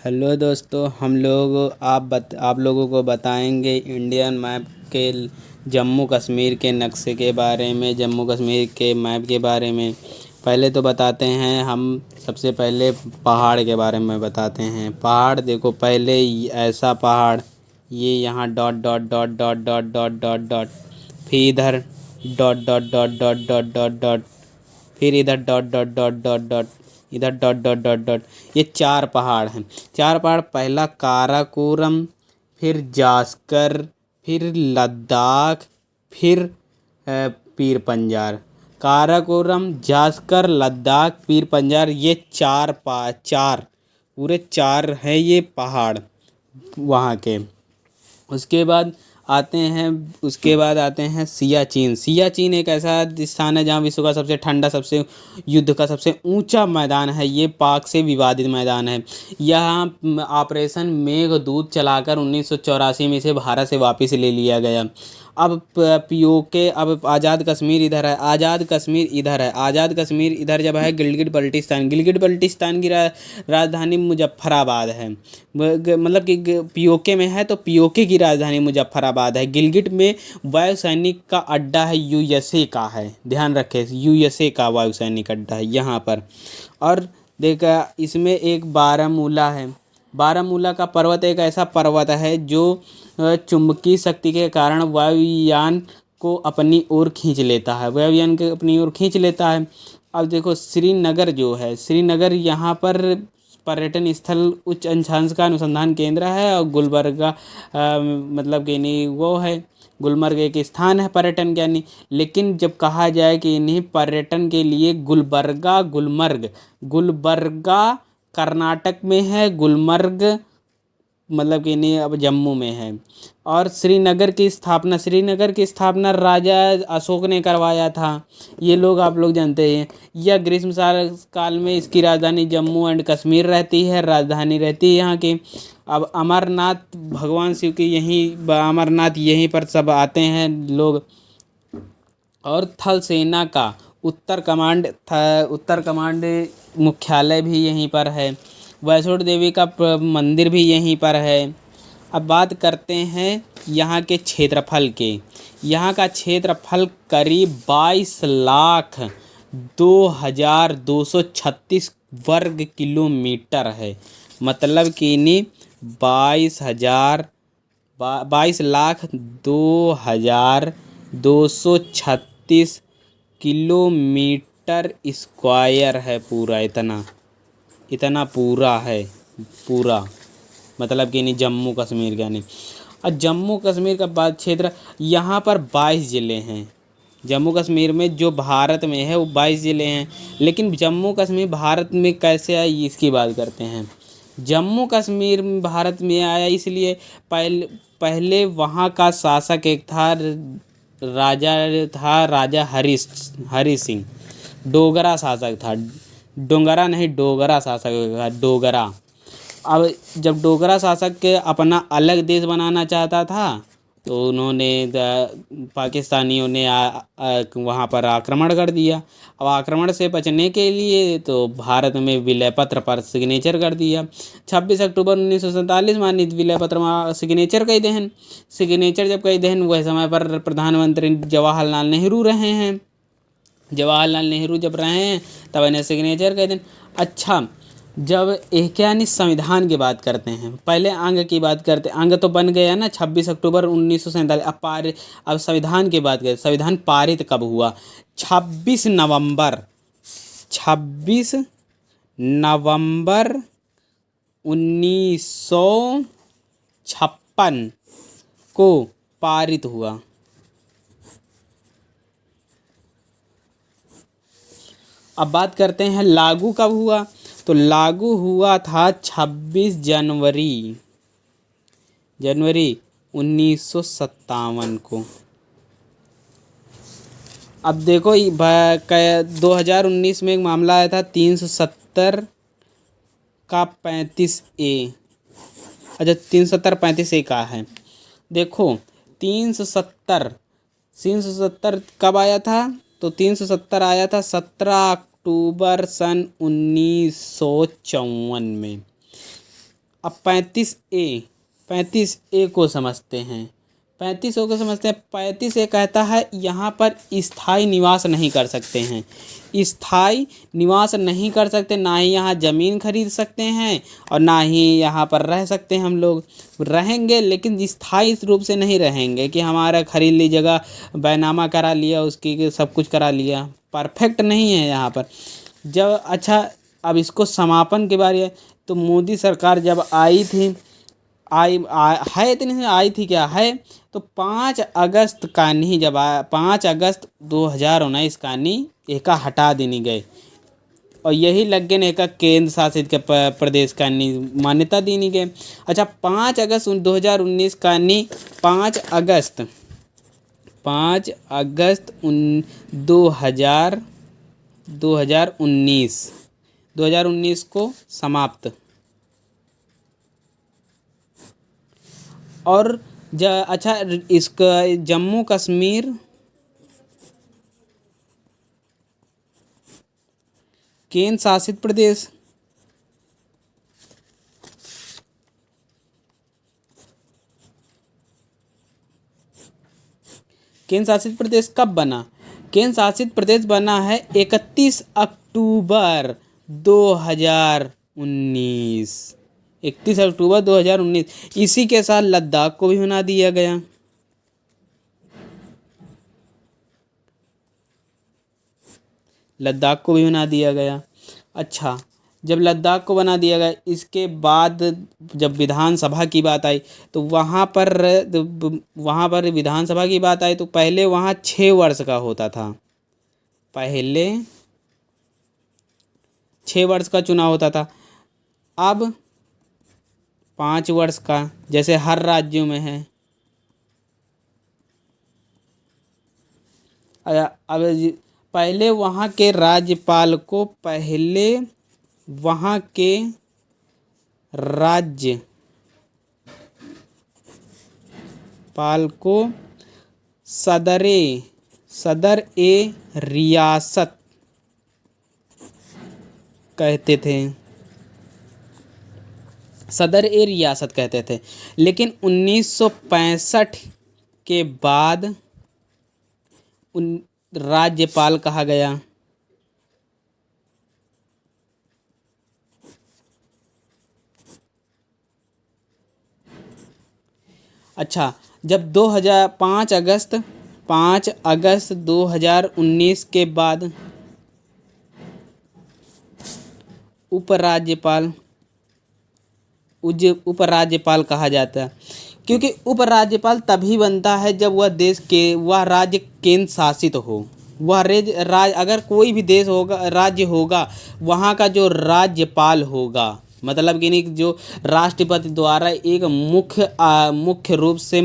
Hello दोस्तों, हम लोग आप लोगों को बताएंगे इंडियन मैप के जम्मू कश्मीर के नक्शे के बारे में, जम्मू कश्मीर के मैप के बारे में। पहले तो बताते हैं हम सबसे पहले पहाड़ के बारे में बताते हैं। पहाड़ देखो, पहले ऐसा पहाड़, ये यहाँ dot dot dot dot dot dot dot dot, फिर इधर dot dot dot dot dot dot dot, फिर इधर dot dot dot dot dot, इधर डॉट डॉट डॉट डॉट। ये चार पहाड़ हैं। चार पहाड़, पहला काराकोरम, फिर जास्कर, फिर लद्दाख, फिर पीर पंजाल। काराकोरम, जास्कर, लद्दाख, पीर पंजाल, ये चार पूरे चार हैं ये पहाड़ वहाँ के। उसके बाद आते हैं सियाचिन। सियाचिन एक ऐसा स्थान है जहाँ विश्व का सबसे ठंडा, सबसे युद्ध का सबसे ऊंचा मैदान है। ये पाक से विवादित मैदान है। यहाँ ऑपरेशन मेघदूत चलाकर 1984 में इसे भारत से वापस ले लिया गया। अब पीओके, अब आज़ाद कश्मीर इधर है, आज़ाद कश्मीर इधर है, आज़ाद कश्मीर इधर जब है गिलगिट बल्टिस्तान। गिलगिट बल्टिस्तान की राजधानी मुजफ्फराबाद है। मतलब कि पीओके में है तो पीओके की राजधानी मुजफ्फराबाद है। गिलगिट में वायु सैनिक का अड्डा है, यूएसए का है, ध्यान रखें, यूएसए का वायु सैनिक अड्डा है यहाँ पर। और देखा, इसमें एक बारामूला है। बारामूला का पर्वत एक ऐसा पर्वत है जो चुंबकीय शक्ति के कारण वायुयान को अपनी ओर खींच लेता है, वायुयान को अपनी ओर खींच लेता है। अब देखो, श्रीनगर जो है, श्रीनगर यहाँ पर पर्यटन स्थल, उच्च अक्षांश का अनुसंधान केंद्र है। और गुलबर्गा मतलब कि नहीं वो है, गुलमर्ग एक स्थान है पर्यटन के नहीं। लेकिन जब कहा जाए कि इन्हीं पर्यटन के लिए गुलबर्गा कर्नाटक में है, गुलमर्ग मतलब कि नहीं अब जम्मू में है। और श्रीनगर की स्थापना राजा अशोक ने करवाया था। ये लोग आप लोग जानते हैं। यह ग्रीष्म काल में इसकी राजधानी जम्मू एंड कश्मीर रहती है, राजधानी रहती है यहाँ की। अब अमरनाथ, भगवान शिव की अमरनाथ यहीं पर सब आते हैं लोग। और थल सेना का उत्तर कमांड मुख्यालय भी यहीं पर है। वैष्णो देवी का मंदिर भी यहीं पर है। अब बात करते हैं यहाँ के क्षेत्रफल के। यहाँ का क्षेत्रफल करीब 22,236 वर्ग किलोमीटर है। मतलब कि नहीं 22,02,236 किलोमीटर स्क्वायर है पूरा। इतना पूरा है पूरा, मतलब कि नहीं जम्मू कश्मीर का नहीं। और जम्मू कश्मीर का बात क्षेत्र, यहाँ पर 22 ज़िले हैं। जम्मू कश्मीर में जो भारत में है वो 22 ज़िले हैं। लेकिन जम्मू कश्मीर भारत में कैसे आया इसकी बात करते हैं। जम्मू कश्मीर भारत में आया इसलिए, पहले वहाँ का शासक एक था, राजा हरि सिंह। डोगरा शासक था, डोंगरा नहीं, डोगरा शासक था, डोगरा। अब जब डोगरा शासक के अपना अलग देश बनाना चाहता था तो उन्होंने पाकिस्तानियों ने वहाँ पर आक्रमण कर दिया। अब आक्रमण से बचने के लिए तो भारत में विलय पत्र पर सिग्नेचर कर दिया। 26 अक्टूबर 1947 मानित विलय पत्र में सिग्नेचर कई दहन। सिग्नेचर जब कई दहन, वह समय पर प्रधानमंत्री जवाहरलाल नेहरू रहे हैं। जवाहरलाल नेहरू जब रहे हैं तब इन्हें सिग्नेचर कई दिन। अच्छा, जब एक यानी संविधान की बात करते हैं, पहले अंग की बात करते हैं। अंग तो बन गया ना 26 अक्टूबर 1947। अब संविधान की बात करें, संविधान पारित कब हुआ? 26 नवंबर 1956 को पारित हुआ। अब बात करते हैं लागू कब हुआ, तो लागू हुआ था 26 जनवरी 1957 को। अब देखो 2019 में एक मामला आया था 370 का 35A। अच्छा, 370-35A का है। देखो 370 कब आया था, तो 370 आया था 17 अक्टूबर सन 1954 में। अब 35A को समझते हैं। 35A को समझते हैं। 35A कहता है यहाँ पर स्थायी निवास नहीं कर सकते हैं। स्थायी निवास नहीं कर सकते, ना ही यहाँ ज़मीन खरीद सकते हैं और ना ही यहाँ पर रह सकते हैं। हम लोग रहेंगे लेकिन स्थायी रूप से नहीं रहेंगे कि हमारा खरीद ली जगह, बैनामा करा लिया, उसकी सब कुछ करा लिया। परफेक्ट नहीं है यहाँ पर। जब अच्छा अब इसको समापन के बारे है तो मोदी सरकार जब आई थी, है इतनी से आई थी क्या है, तो 5 अगस्त का नहीं, जब 5 अगस्त 2019 का नहीं एका हटा देनी गए और यही लग गए एका केंद्र शासित के प्रदेश का नहीं मान्यता देनी गए। अच्छा 5 अगस्त 2019 का नहीं 5 अगस्त 2019 को समाप्त। और अच्छा इसका जम्मू कश्मीर केंद्र शासित प्रदेश कब बना? केंद्र शासित प्रदेश बना है 31 अक्टूबर 2019। 31 अक्टूबर 2019। इसी के साथ लद्दाख को भी बना दिया गया। लद्दाख को भी बना दिया गया। अच्छा जब लद्दाख को बना दिया गया, इसके बाद जब विधानसभा की बात आई तो वहाँ पर विधानसभा की बात आई तो पहले वहाँ 6 वर्ष का होता था। पहले 6 वर्ष का चुनाव होता था, अब 5 वर्ष का, जैसे हर राज्यों में है। अब पहले वहाँ के राज्यपाल को सदर रियासत कहते थे। सदर ए रियासत कहते थे। लेकिन 1965 के बाद राज्यपाल कहा गया। अच्छा जब 5 अगस्त 2019 के बाद उपराज्यपाल कहा जाता है, क्योंकि उपराज्यपाल तभी बनता है जब वह राज्य केंद्र शासित हो। अगर कोई भी देश होगा, राज्य होगा, वहाँ का जो राज्यपाल होगा, मतलब कि नहीं, जो राष्ट्रपति द्वारा एक मुख्य रूप से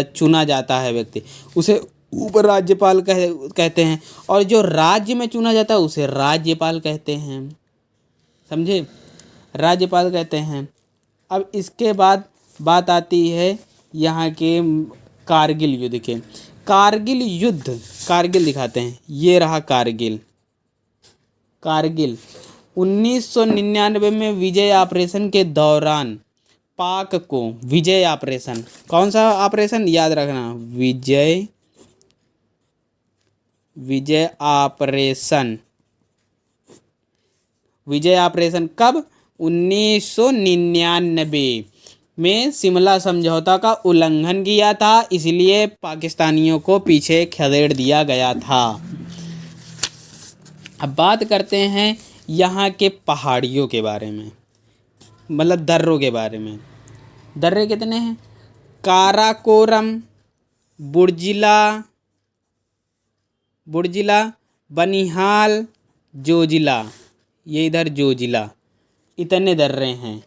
चुना जाता है व्यक्ति, उसे उपराज्यपाल कहते हैं। और जो राज्य में चुना जाता है उसे राज्यपाल कहते हैं। समझे? राज्यपाल कहते हैं। अब इसके बाद बात आती है यहाँ के कारगिल युद्ध के। कारगिल दिखाते हैं। ये रहा कारगिल। 1999 में विजय ऑपरेशन के दौरान पाक को विजय ऑपरेशन, कौन सा ऑपरेशन याद रखना, विजय ऑपरेशन कब? 1999 में शिमला समझौता का उल्लंघन किया था, इसलिए पाकिस्तानियों को पीछे खदेड़ दिया गया था। अब बात करते हैं यहाँ के पहाड़ियों के बारे में, मतलब दर्रों के बारे में। दर्रे कितने हैं? काराकोरम, बुर्जिला, बनिहाल, जोजिला, ये इधर जोजिला, इतने दर्रे हैं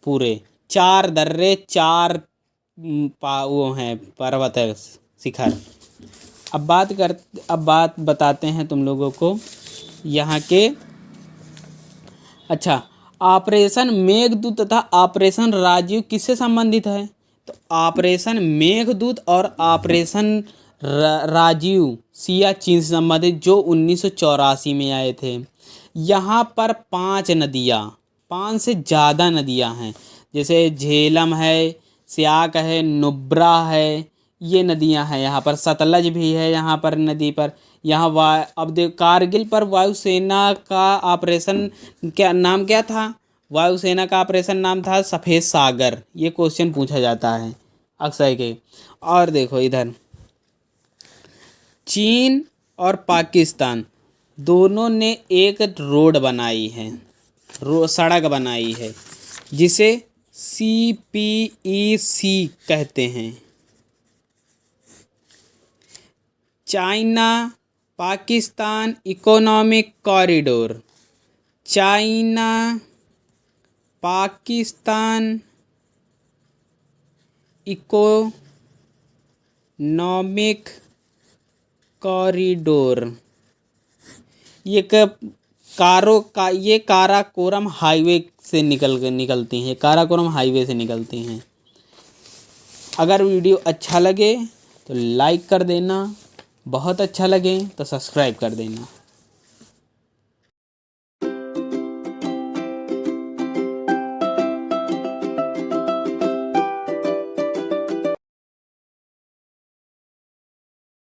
पूरे। 4 दर्रे, 4 वो हैं पर्वत है, शिखर। अब बात बताते हैं तुम लोगों को यहाँ के। अच्छा ऑपरेशन मेघदूत तथा ऑपरेशन राजीव किससे संबंधित है? तो ऑपरेशन मेघदूत और ऑपरेशन राजीव सियाचिन से संबंधित, जो 1984 में आए थे। यहाँ पर 5 से ज़्यादा नदियाँ हैं, जैसे झेलम है, स्याक है, नुब्रा है, ये नदियां हैं यहाँ पर। सतलज भी है यहाँ पर नदी पर। यहाँ अब देख, कारगिल पर वायुसेना का ऑपरेशन क्या नाम क्या था? वायुसेना का ऑपरेशन नाम था सफ़ेद सागर। ये क्वेश्चन पूछा जाता है अक्सर के। और देखो इधर, चीन और पाकिस्तान दोनों ने एक रोड बनाई है, सड़क बनाई है, जिसे CPEC कहते हैं। China Pakistan economic corridor. China Pakistan economic corridor. ये काराकोरम हाईवे से निकलती हैं। काराकोरम हाईवे से निकलती हैं। अगर वीडियो अच्छा लगे तो लाइक कर देना, बहुत अच्छा लगे तो सब्सक्राइब कर देना।